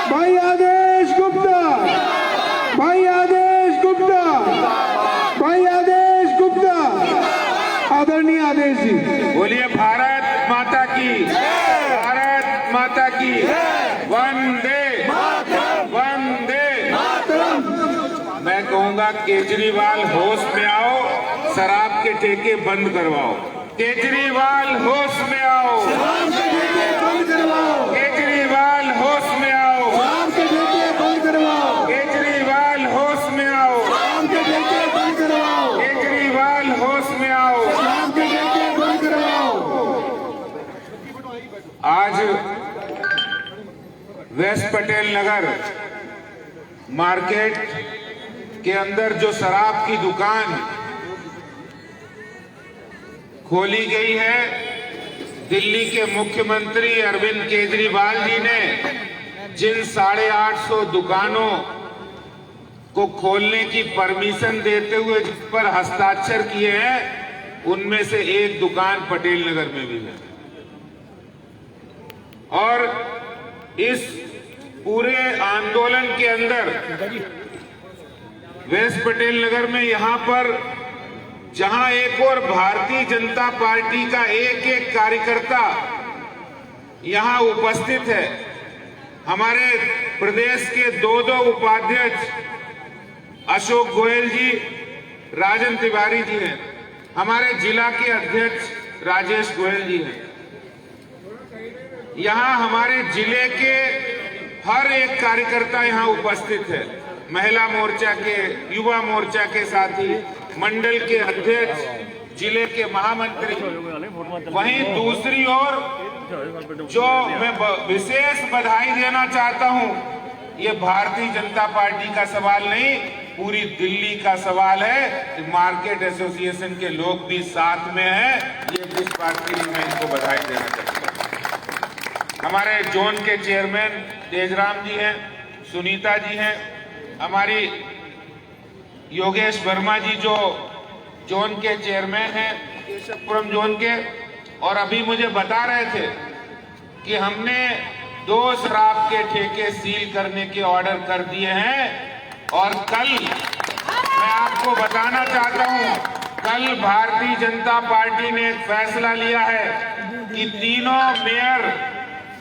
भाई आदेश गुप्ता, भाई आदेश गुप्ता, भाई आदेश गुप्ता, आदरणीय आदेश जी। बोलिए भारत माता की, भारत माता की, वंदे वंदे। मैं कहूंगा केजरीवाल होश में आओ, शराब के ठेके बंद करवाओ। केजरीवाल होश में आओ, केजरीवाल होश में आओ, केजरीवाल होश में आओ, केजरीवाल होश में आओ। आज वेस्ट पटेल नगर मार्केट के अंदर जो शराब की दुकान खोली गई है, दिल्ली के मुख्यमंत्री अरविंद केजरीवाल जी ने जिन 850 दुकानों को खोलने की परमिशन देते हुए जिस पर हस्ताक्षर किए हैं, उनमें से एक दुकान पटेल नगर में भी है। और इस पूरे आंदोलन के अंदर वेस्ट पटेल नगर में यहां पर जहां एक और भारतीय जनता पार्टी का एक एक कार्यकर्ता यहां उपस्थित है, हमारे प्रदेश के दो उपाध्यक्ष अशोक गोयल जी, राजन तिवारी जी हैं, हमारे जिला के अध्यक्ष राजेश गोयल जी हैं। यहां हमारे जिले के हर एक कार्यकर्ता यहां उपस्थित है, महिला मोर्चा के, युवा मोर्चा के साथी, मंडल के अध्यक्ष, जिले के महामंत्री। वहीं दूसरी ओर जो मैं विशेष बधाई देना चाहता हूं, ये भारतीय जनता पार्टी का सवाल नहीं, पूरी दिल्ली का सवाल है। मार्केट एसोसिएशन के लोग भी साथ में हैं। ये इस बात के लिए मैं इनको बधाई देना चाहता हूं। हमारे जोन के चेयरमैन तेजराम जी हैं, सुनीता जी हैं, हमारी योगेश वर्मा जी जो जोन के चेयरमैन हैं केशवपुरम जोन के, और अभी मुझे बता रहे थे कि हमने 2 शराब के ठेके सील करने के ऑर्डर कर दिए हैं। और कल मैं आपको बताना चाहता हूं, कल भारतीय जनता पार्टी ने एक फैसला लिया है कि तीनों मेयर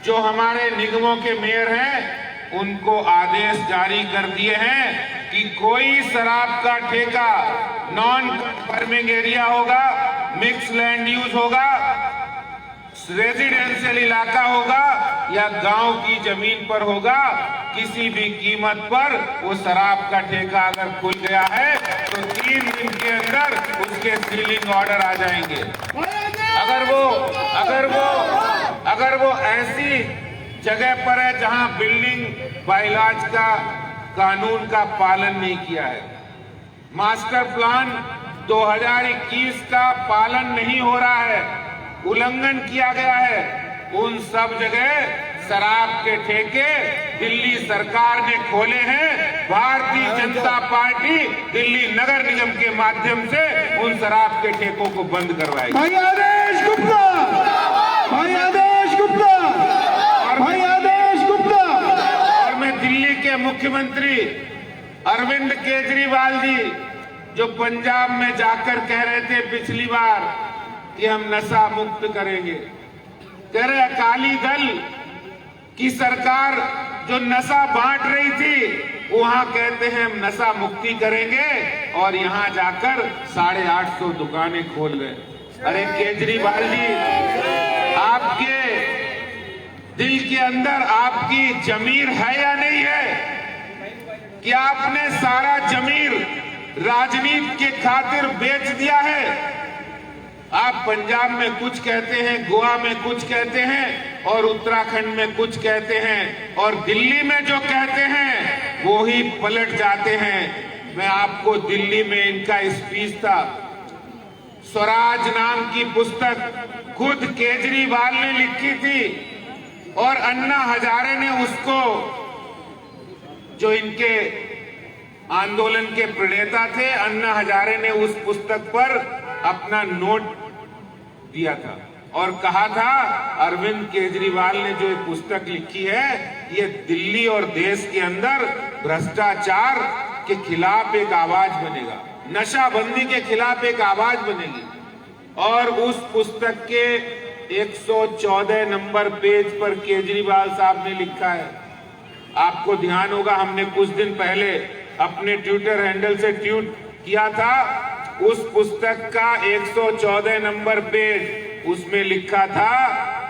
जो हमारे निगमों के मेयर हैं, उनको आदेश जारी कर दिए हैं कि कोई शराब का ठेका नॉन कन्फर्मिंग एरिया होगा, मिक्स लैंड यूज होगा, रेजिडेंशियल इलाका होगा या गांव की जमीन पर होगा, किसी भी कीमत पर वो शराब का ठेका अगर खुल गया है तो 3 दिन के अंदर उसके सीलिंग ऑर्डर आ जाएंगे। अगर वो ऐसी जगह पर है जहां बिल्डिंग बाइलाज का कानून का पालन नहीं किया है, मास्टर प्लान 2021 का पालन नहीं हो रहा है, उल्लंघन किया गया है, उन सब जगह शराब के ठेके दिल्ली सरकार ने खोले हैं। भारतीय जनता पार्टी दिल्ली नगर निगम के माध्यम से उन शराब के ठेकों को बंद करवाएगी। भाई आदेश गुप्ता, भाई आदेश गुप्ता, भाई आदेश गुप्ता। और मैं दिल्ली के मुख्यमंत्री अरविंद केजरीवाल जी जो पंजाब में जाकर कह रहे थे पिछली बार कि हम नशा मुक्त करेंगे, कह रहे अकाली दल की सरकार जो नशा बांट रही थी वहां कहते हैं हम नशा मुक्ति करेंगे, और यहां जाकर 850 दुकानें खोल गए। अरे केजरीवाल जी, आपके दिल के अंदर आपकी जमीर है या नहीं है कि आपने सारा जमीर राजनीति के खातिर बेच दिया है? आप पंजाब में कुछ कहते हैं, गोवा में कुछ कहते हैं, और उत्तराखंड में कुछ कहते हैं, और दिल्ली में जो कहते हैं वो ही पलट जाते हैं। मैं आपको दिल्ली में इनका स्पीच था, स्वराज नाम की पुस्तक खुद केजरीवाल ने लिखी थी, और अन्ना हजारे ने उसको, जो इनके आंदोलन के प्रणेता थे, अन्ना हजारे ने उस पुस्तक पर अपना नोट दिया था और कहा था अरविंद केजरीवाल ने जो एक पुस्तक लिखी है, ये दिल्ली और देश के अंदर भ्रष्टाचार के खिलाफ एक आवाज बनेगा, नशाबंदी के खिलाफ एक आवाज बनेगी। और उस पुस्तक के 114 नंबर पेज पर केजरीवाल साहब ने लिखा है, आपको ध्यान होगा हमने कुछ दिन पहले अपने ट्विटर हैंडल से ट्वीट किया था, उस पुस्तक का 114 नंबर पेज, उसमें लिखा था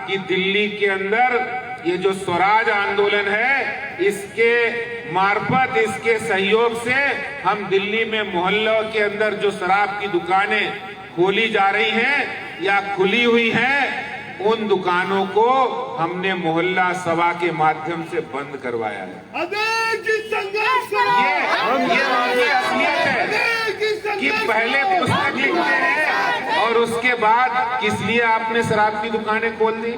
कि दिल्ली के अंदर ये जो स्वराज आंदोलन है, इसके मार्फत, इसके सहयोग से हम दिल्ली में मोहल्लों के अंदर जो शराब की दुकानें खोली जा रही हैं या खुली हुई हैं, उन दुकानों को हमने मोहल्ला सभा के माध्यम से बंद करवाया है। ये असलियत है कि पहले पुस्तक लिखते हैं और उसके बाद किस लिए आपने शराब की दुकानें खोल दी,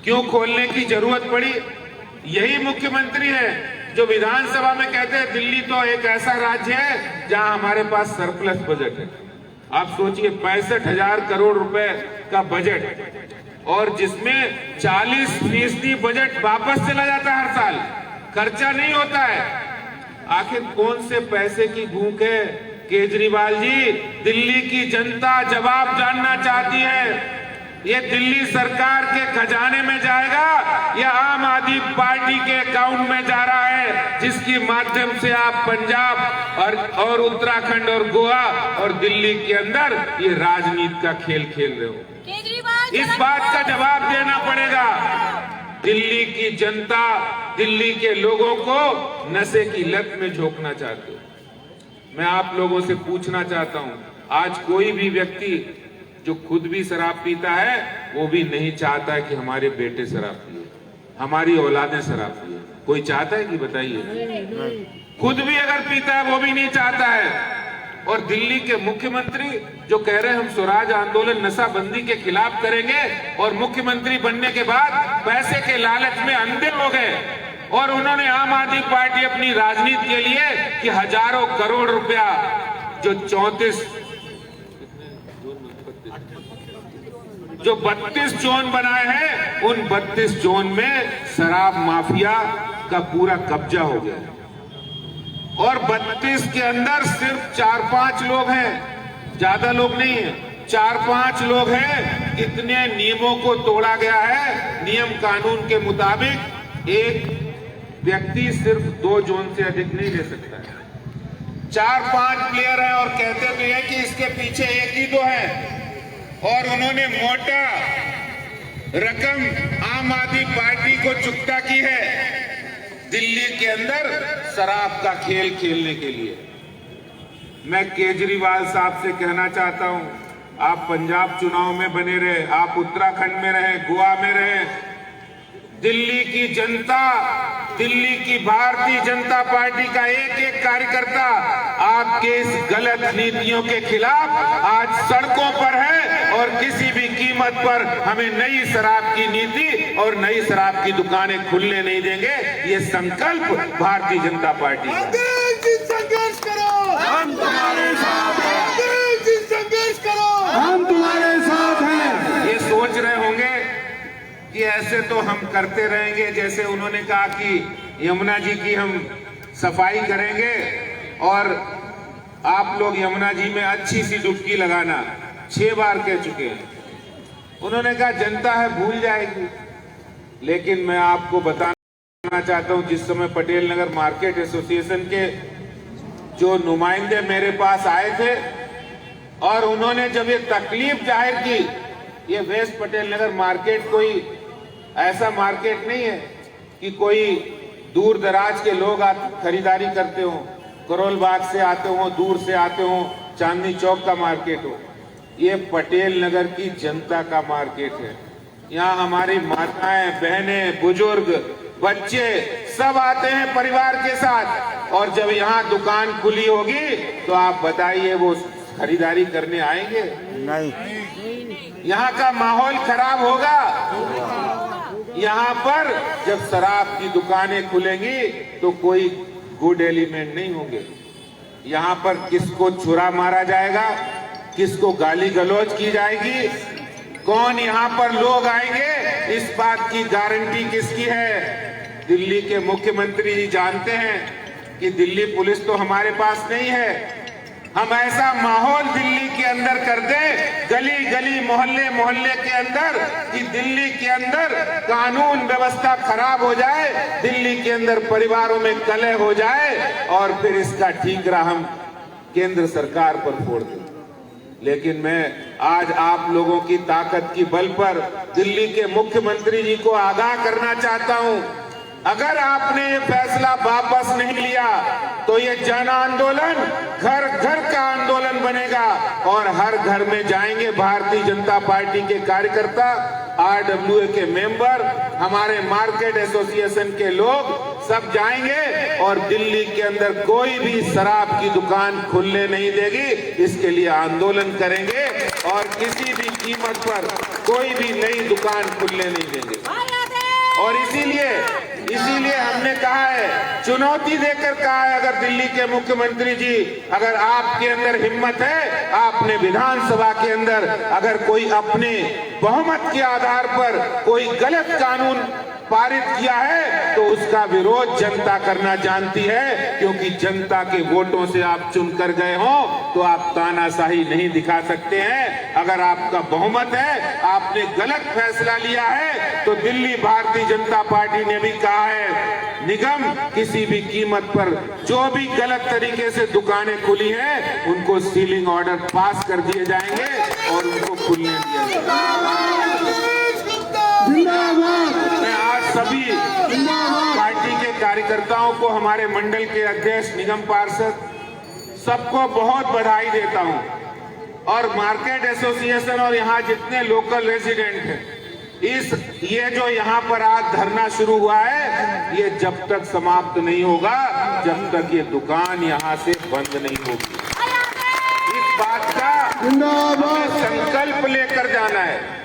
क्यों खोलने की जरूरत पड़ी। यही मुख्यमंत्री है जो विधानसभा में कहते हैं दिल्ली तो एक ऐसा राज्य है जहां हमारे पास सरप्लस बजट है। आप सोचिए 65,000 करोड़ रुपए का बजट और जिसमें 40% बजट वापस चला जाता है, हर साल खर्चा नहीं होता है। आखिर कौन से पैसे की भूख है केजरीवाल जी? दिल्ली की जनता जवाब जानना चाहती है। ये दिल्ली सरकार के खजाने में जाएगा या आम आदमी पार्टी के अकाउंट में जा रहा है, जिसके माध्यम से आप पंजाब और उत्तराखंड और गोवा और दिल्ली के अंदर ये राजनीति का खेल खेल रहे हो। इस बात का जवाब देना पड़ेगा। दिल्ली की जनता, दिल्ली के लोगों को नशे की लत में झोंकना चाहते हो। मैं आप लोगों से पूछना चाहता हूं, आज कोई भी व्यक्ति जो खुद भी शराब पीता है, वो भी नहीं चाहता है कि हमारे बेटे शराब पिए, हमारी औलादें शराब पिए। कोई चाहता है कि बताइए? खुद भी अगर पीता है वो भी नहीं चाहता है। और दिल्ली के मुख्यमंत्री जो कह रहे हैं हम स्वराज आंदोलन नशाबंदी के खिलाफ करेंगे, और मुख्यमंत्री बनने के बाद पैसे के लालच में अंधे हो गए और उन्होंने आम आदमी पार्टी अपनी राजनीति के लिए कि हजारों करोड़ रुपया जो 32 जोन बनाए हैं, उन 32 जोन में शराब माफिया का पूरा कब्जा हो गया। और 32 के अंदर सिर्फ 4-5 लोग हैं, ज्यादा लोग नहीं है, 4-5 लोग हैं। इतने नियमों को तोड़ा गया है। नियम कानून के मुताबिक एक व्यक्ति सिर्फ 2 जोन से अधिक नहीं ले सकता है। 4-5 प्लेयर हैं और कहते तो ये कि इसके पीछे एक ही दो है, और उन्होंने मोटा रकम आम आदमी पार्टी को चुकता की है दिल्ली के अंदर शराब का खेल खेलने के लिए। मैं केजरीवाल साहब से कहना चाहता हूं, आप पंजाब चुनाव में बने रहे, आप उत्तराखंड में रहे, गोवा में रहे, दिल्ली की जनता, दिल्ली की भारतीय जनता पार्टी का एक एक कार्यकर्ता आपके इस गलत नीतियों के खिलाफ आज सड़कों पर है, और किसी भी कीमत पर हमें नई शराब की नीति और नई शराब की दुकानें खुलने नहीं देंगे। ये संकल्प भारतीय जनता पार्टी का। संघर्ष करो, हम तुम्हारे साथ हैं। संघर्ष करो, हम तुम्हारे साथ हैं। ये सोच रहे होंगे कि ऐसे तो हम करते रहेंगे, जैसे उन्होंने कहा कि यमुना जी की हम सफाई करेंगे और आप लोग यमुना जी में अच्छी सी डुबकी लगाना। 6 बार कह चुके हैं। उन्होंने कहा जनता है भूल जाएगी। लेकिन मैं आपको बताना चाहता हूं, जिस समय पटेल नगर मार्केट एसोसिएशन के जो नुमाइंदे मेरे पास आए थे और उन्होंने जब ये तकलीफ जाहिर की, ये वेस्ट पटेल नगर मार्केट कोई ऐसा मार्केट नहीं है कि कोई दूर दराज के लोग खरीदारी करते हो, करोल बाग से आते हो, दूर से आते हो, चांदनी चौक का मार्केट हो। ये पटेल नगर की जनता का मार्केट है। यहाँ हमारी माताएं, बहनें, बुजुर्ग, बच्चे सब आते हैं परिवार के साथ, और जब यहाँ दुकान खुली होगी तो आप बताइए वो खरीदारी करने आएंगे? नहीं। यहाँ का माहौल खराब होगा। यहाँ पर जब शराब की दुकानें खुलेंगी तो कोई गुड एलिमेंट नहीं होंगे। यहाँ पर किसको छुरा मारा जाएगा, किसको गाली गलौज की जाएगी, कौन यहाँ पर लोग आएंगे, इस बात की गारंटी किसकी है? दिल्ली के मुख्यमंत्री जी जानते हैं कि दिल्ली पुलिस तो हमारे पास नहीं है। हम ऐसा माहौल दिल्ली के अंदर कर दें, गली गली मोहल्ले मोहल्ले के अंदर, कि दिल्ली के अंदर कानून व्यवस्था खराब हो जाए, दिल्ली के अंदर परिवारों में कलह हो जाए और फिर इसका ठीकरा हम केंद्र सरकार पर फोड़ दें। लेकिन मैं आज आप लोगों की ताकत की बल पर दिल्ली के मुख्यमंत्री जी को आगाह करना चाहता हूं, अगर आपने ये फैसला वापस नहीं लिया तो ये जन आंदोलन घर घर का आंदोलन बनेगा और हर घर में जाएंगे भारतीय जनता पार्टी के कार्यकर्ता, आरडब्ल्यूए के मेंबर, हमारे मार्केट एसोसिएशन के लोग सब जाएंगे और दिल्ली के अंदर कोई भी शराब की दुकान खुलने नहीं देगी। इसके लिए आंदोलन करेंगे और किसी भी कीमत पर कोई भी नई दुकान खुलने नहीं देंगे। और इसीलिए हमने कहा है, चुनौती देकर कहा है, अगर दिल्ली के मुख्यमंत्री जी, अगर आपके अंदर हिम्मत है, आपने विधानसभा के अंदर अगर कोई अपने बहुमत के आधार पर कोई गलत कानून पारित किया है तो उसका विरोध जनता करना जानती है, क्योंकि जनता के वोटों से आप चुनकर गए हो तो आप तानाशाही नहीं दिखा सकते हैं। अगर आपका बहुमत है, आपने गलत फैसला लिया है, तो दिल्ली भारतीय जनता पार्टी ने भी कहा है, निगम किसी भी कीमत पर जो भी गलत तरीके से दुकानें खुली हैं उनको सीलिंग ऑर्डर पास कर दिए जाएंगे और उनको खुलने दिया जाएगा। मैं आज सभी पार्टी के कार्यकर्ताओं को, हमारे मंडल के अध्यक्ष, निगम पार्षद, सबको बहुत बधाई देता हूं और मार्केट एसोसिएशन और यहाँ जितने लोकल रेजिडेंट हैं, ये जो यहाँ पर आज धरना शुरू हुआ है, ये जब तक समाप्त नहीं होगा, जब तक ये दुकान यहाँ से बंद नहीं होगी। इस बात का हमें संकल्प लेकर जाना है।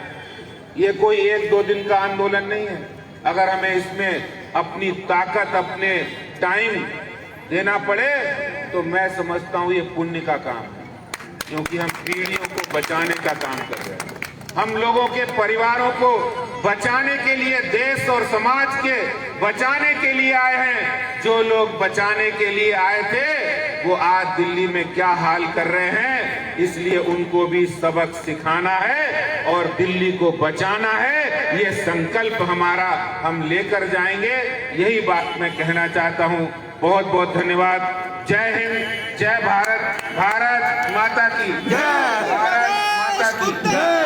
ये कोई 1-2 दिन का आंदोलन नहीं है। अगर हमें इसमें अपनी ताकत, अपने टाइम देना पड़े तो मैं समझता हूँ ये पुण्य का काम है, क्योंकि हम पीढ़ियों को बचाने का काम कर रहे हैं। हम लोगों के परिवारों को बचाने के लिए, देश और समाज के बचाने के लिए आए हैं। जो लोग बचाने के लिए आए थे वो आज दिल्ली में क्या हाल कर रहे हैं, इसलिए उनको भी सबक सिखाना है और दिल्ली को बचाना है। ये संकल्प हमारा हम लेकर जाएंगे, यही बात मैं कहना चाहता हूं। बहुत बहुत धन्यवाद। जय हिंद, जय भारत, भारत माता की जय, भारत माता की जय।